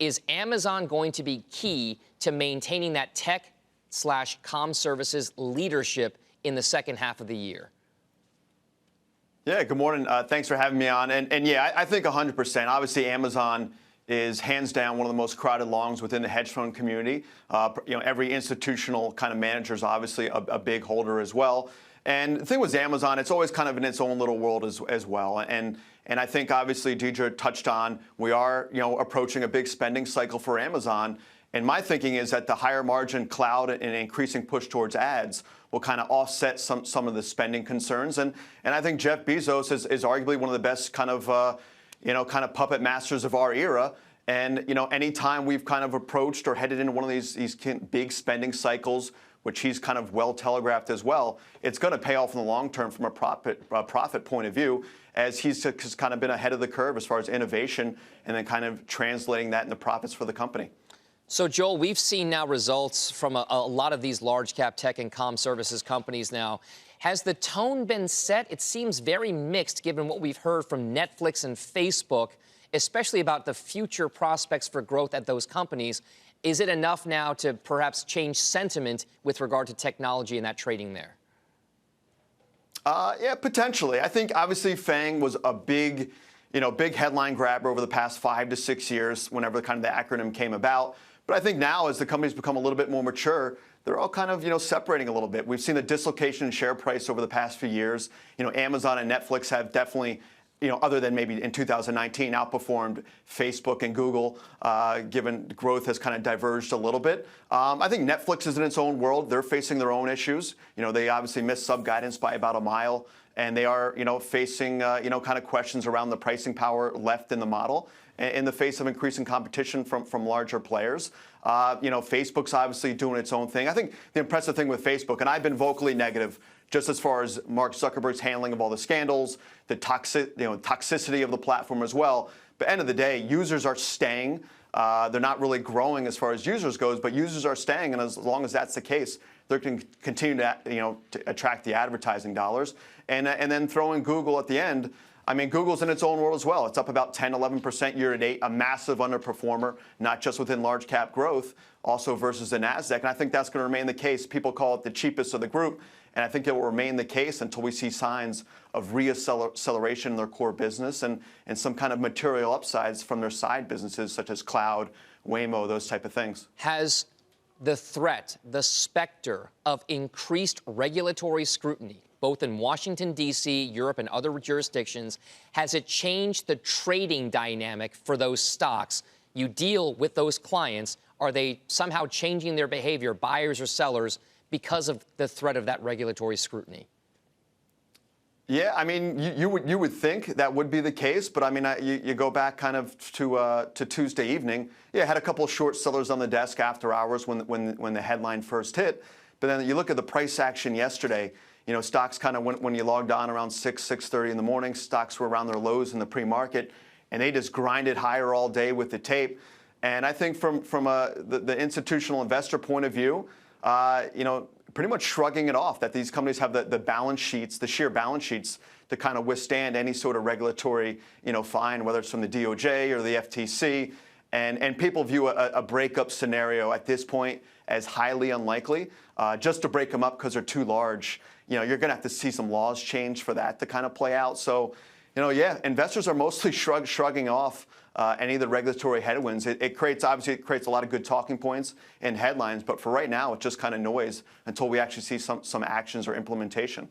Is Amazon going to be key to maintaining that tech/comm services leadership in the second half of the year? Yeah, good morning. Thanks for having me on. And yeah, I think 100%. Obviously, Amazon is hands down one of the most crowded longs within the hedge fund community. Every institutional kind of manager is obviously a big holder as well. And the thing with Amazon, it's always kind of in its own little world as well. And I think obviously Deidre touched on, we are approaching a big spending cycle for Amazon. And my thinking is that the higher margin cloud and increasing push towards ads will kind of offset some of the spending concerns. And I think Jeff Bezos is arguably one of the best kind of puppet masters of our era. And anytime we've kind of approached or headed into one of these big spending cycles, which he's kind of well telegraphed as well, it's going to pay off in the long term from a profit point of view, as he's kind of been ahead of the curve as far as innovation and then kind of translating that into profits for the company. So, Joel, we've seen now results from a lot of these large cap tech and comm services companies now. Has the tone been set? It seems very mixed given what we've heard from Netflix and Facebook, especially about the future prospects for growth at those companies. Is it enough now to perhaps change sentiment with regard to technology and that trading there? Yeah, potentially. I think obviously FAANG was a big headline grabber over the past 5 to 6 years whenever kind of the acronym came about. But I think now, as the companies become a little bit more mature, they're all kind of, separating a little bit. We've seen the dislocation in share price over the past few years. Amazon and Netflix have definitely, other than maybe in 2019, outperformed Facebook and Google, given growth has kind of diverged a little bit. I think Netflix is in its own world. They're facing their own issues. They obviously missed sub-guidance by about a mile. And they are, facing, kind of questions around the pricing power left in the model in the face of increasing competition from larger players. Facebook's obviously doing its own thing. I think the impressive thing with Facebook, and I've been vocally negative just as far as Mark Zuckerberg's handling of all the scandals, the toxicity of the platform as well. But end of the day, users are staying. They're not really growing as far as users goes, but users are staying, and as long as that's the case, they're going to continue to attract the advertising dollars. And then throwing Google at the end. I mean, Google's in its own world as well. It's up about 10, 11% year to date, a massive underperformer, not just within large cap growth, also versus the NASDAQ. And I think that's going to remain the case. People call it the cheapest of the group. And I think it will remain the case until we see signs of reacceleration in their core business and some kind of material upsides from their side businesses, such as cloud, Waymo, those type of things. Has the threat, the specter of increased regulatory scrutiny, both in Washington, D.C., Europe, and other jurisdictions, has it changed the trading dynamic for those stocks? You deal with those clients. Are they somehow changing their behavior, buyers or sellers, because of the threat of that regulatory scrutiny? Yeah, I mean, you would think that would be the case, but I mean, you go back kind of to Tuesday evening. Yeah, had a couple of short sellers on the desk after hours when the headline first hit, but then you look at the price action yesterday. Stocks kind of when you logged on around 6:30 in the morning, stocks were around their lows in the pre-market, and they just grinded higher all day with the tape. And I think from the institutional investor point of view, pretty much shrugging it off that these companies have the balance sheets, the sheer balance sheets to kind of withstand any sort of regulatory, fine, whether it's from the DOJ or the FTC. And people view a breakup scenario at this point as highly unlikely. Just to break them up because they're too large, you're going to have to see some laws change for that to kind of play out. So, yeah, investors are mostly shrugging off any of the regulatory headwinds. It creates a lot of good talking points and headlines, but for right now, it's just kind of noise until we actually see some actions or implementation.